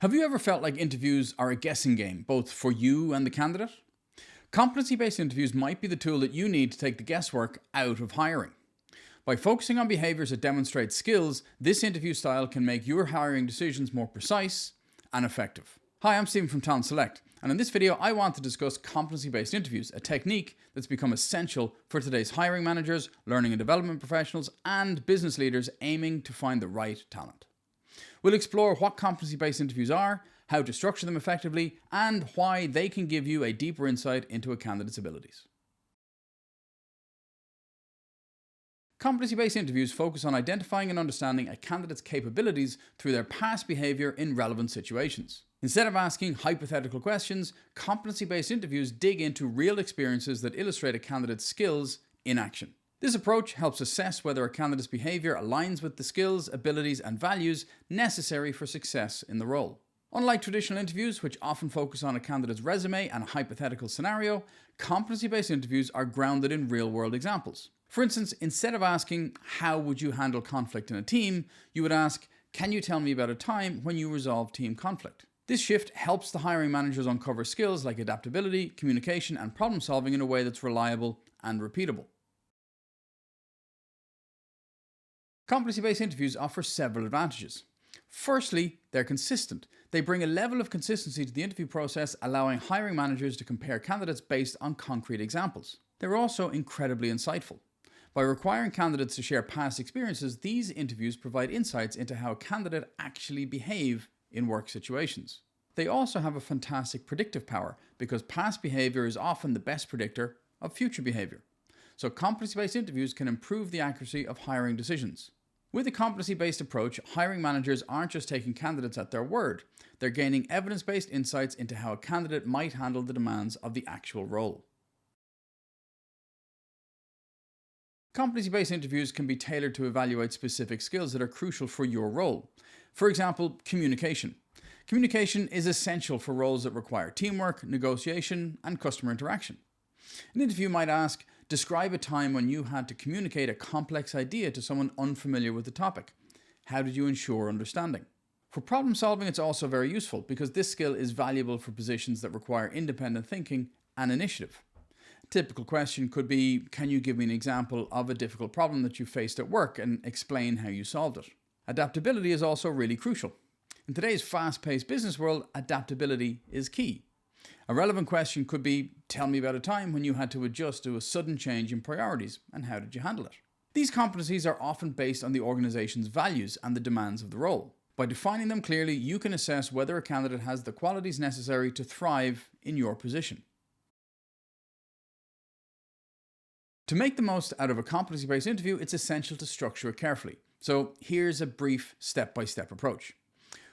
Have you ever felt like interviews are a guessing game, both for you and the candidate? Competency-based interviews might be the tool that you need to take the guesswork out of hiring. By focusing on behaviours that demonstrate skills, this interview style can make your hiring decisions more precise and effective. Hi, I'm Stephen from Talent Select, and in this video I want to discuss competency-based interviews, a technique that's become essential for today's hiring managers, learning and development professionals, and business leaders aiming to find the right talent. We'll explore what competency-based interviews are, how to structure them effectively, and why they can give you a deeper insight into a candidate's abilities. Competency-based interviews focus on identifying and understanding a candidate's capabilities through their past behaviour in relevant situations. Instead of asking hypothetical questions, competency-based interviews dig into real experiences that illustrate a candidate's skills in action. This approach helps assess whether a candidate's behaviour aligns with the skills, abilities, and values necessary for success in the role. Unlike traditional interviews, which often focus on a candidate's resume and a hypothetical scenario, competency-based interviews are grounded in real-world examples. For instance, instead of asking, "How would you handle conflict in a team?" you would ask, "Can you tell me about a time when you resolved team conflict?" This shift helps the hiring managers uncover skills like adaptability, communication, and problem solving in a way that's reliable and repeatable. Competency-based interviews offer several advantages. Firstly, they're consistent. They bring a level of consistency to the interview process, allowing hiring managers to compare candidates based on concrete examples. They're also incredibly insightful. By requiring candidates to share past experiences, these interviews provide insights into how a candidate actually behave in work situations. They also have a fantastic predictive power because past behavior is often the best predictor of future behavior. So competency-based interviews can improve the accuracy of hiring decisions. With a competency-based approach, hiring managers aren't just taking candidates at their word, they're gaining evidence-based insights into how a candidate might handle the demands of the actual role. Competency-based interviews can be tailored to evaluate specific skills that are crucial for your role. For example, communication. Communication is essential for roles that require teamwork, negotiation, and customer interaction. An interview might ask, "Describe a time when you had to communicate a complex idea to someone unfamiliar with the topic. How did you ensure understanding?" For problem solving, it's also very useful because this skill is valuable for positions that require independent thinking and initiative. A typical question could be, "Can you give me an example of a difficult problem that you faced at work and explain how you solved it?" Adaptability is also really crucial. In today's fast-paced business world, adaptability is key. A relevant question could be, "Tell me about a time when you had to adjust to a sudden change in priorities, and how did you handle it?" These competencies are often based on the organization's values and the demands of the role. By defining them clearly, you can assess whether a candidate has the qualities necessary to thrive in your position. To make the most out of a competency-based interview, it's essential to structure it carefully. So here's a brief step-by-step approach.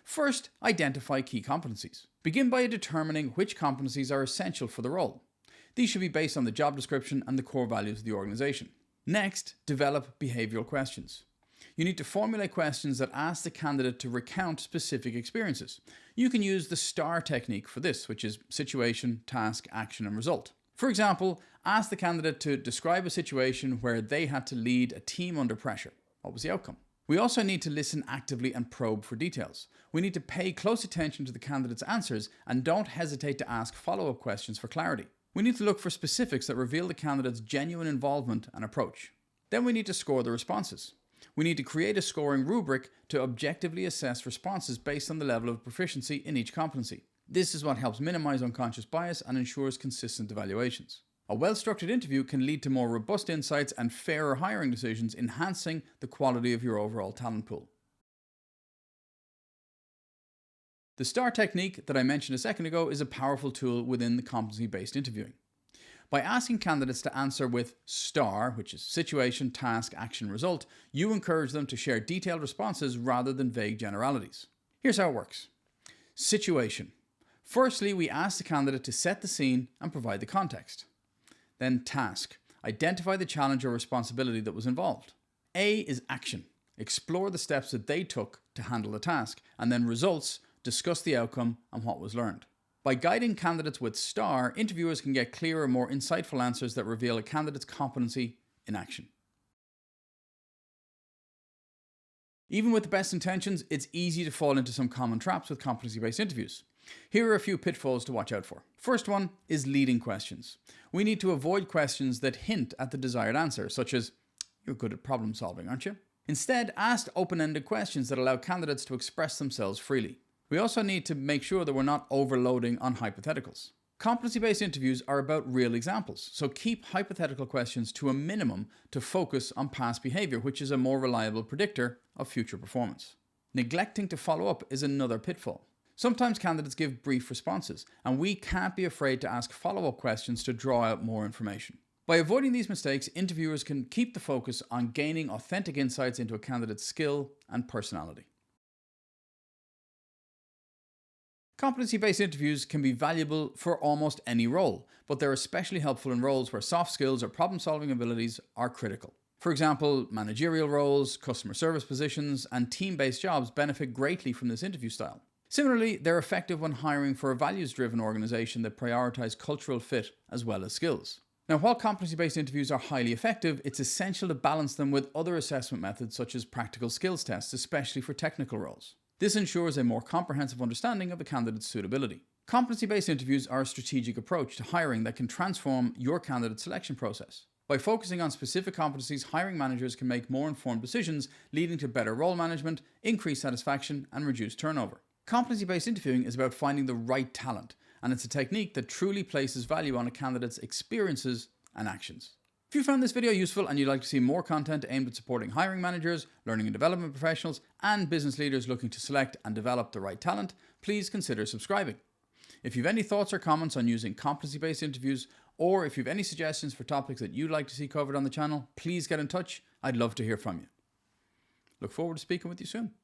First, identify key competencies. Begin by determining which competencies are essential for the role. These should be based on the job description and the core values of the organization. Next, develop behavioral questions. You need to formulate questions that ask the candidate to recount specific experiences. You can use the STAR technique for this, which is situation, task, action, and result. For example, ask the candidate to describe a situation where they had to lead a team under pressure. What was the outcome? We also need to listen actively and probe for details. We need to pay close attention to the candidate's answers and don't hesitate to ask follow-up questions for clarity. We need to look for specifics that reveal the candidate's genuine involvement and approach. Then we need to score the responses. We need to create a scoring rubric to objectively assess responses based on the level of proficiency in each competency. This is what helps minimize unconscious bias and ensures consistent evaluations. A well-structured interview can lead to more robust insights and fairer hiring decisions, enhancing the quality of your overall talent pool. The STAR technique that I mentioned a second ago is a powerful tool within the competency-based interviewing. By asking candidates to answer with STAR, which is situation, task, action, result, you encourage them to share detailed responses rather than vague generalities. Here's how it works. Situation. Firstly, we ask the candidate to set the scene and provide the context. Then task. Identify the challenge or responsibility that was involved. A is action. Explore the steps that they took to handle the task. And then results. Discuss the outcome and what was learned. By guiding candidates with STAR, interviewers can get clearer, more insightful answers that reveal a candidate's competency in action. Even with the best intentions, it's easy to fall into some common traps with competency-based interviews. Here are a few pitfalls to watch out for. First one is leading questions. We need to avoid questions that hint at the desired answer, such as, "You're good at problem solving, aren't you?" Instead, ask open-ended questions that allow candidates to express themselves freely. We also need to make sure that we're not overloading on hypotheticals. Competency-based interviews are about real examples, so keep hypothetical questions to a minimum to focus on past behavior, which is a more reliable predictor of future performance. Neglecting to follow up is another pitfall. Sometimes candidates give brief responses, and we can't be afraid to ask follow-up questions to draw out more information. By avoiding these mistakes, interviewers can keep the focus on gaining authentic insights into a candidate's skill and personality. Competency-based interviews can be valuable for almost any role, but they're especially helpful in roles where soft skills or problem-solving abilities are critical. For example, managerial roles, customer service positions, and team-based jobs benefit greatly from this interview style. Similarly, they're effective when hiring for a values-driven organization that prioritizes cultural fit as well as skills. Now, while competency-based interviews are highly effective, it's essential to balance them with other assessment methods such as practical skills tests, especially for technical roles. This ensures a more comprehensive understanding of the candidate's suitability. Competency-based interviews are a strategic approach to hiring that can transform your candidate selection process. By focusing on specific competencies, hiring managers can make more informed decisions, leading to better role management, increased satisfaction, and reduced turnover. Competency-based interviewing is about finding the right talent, and it's a technique that truly places value on a candidate's experiences and actions. If you found this video useful and you'd like to see more content aimed at supporting hiring managers, learning and development professionals, and business leaders looking to select and develop the right talent, please consider subscribing. If you have any thoughts or comments on using competency-based interviews, or if you have any suggestions for topics that you'd like to see covered on the channel, please get in touch. I'd love to hear from you. Look forward to speaking with you soon.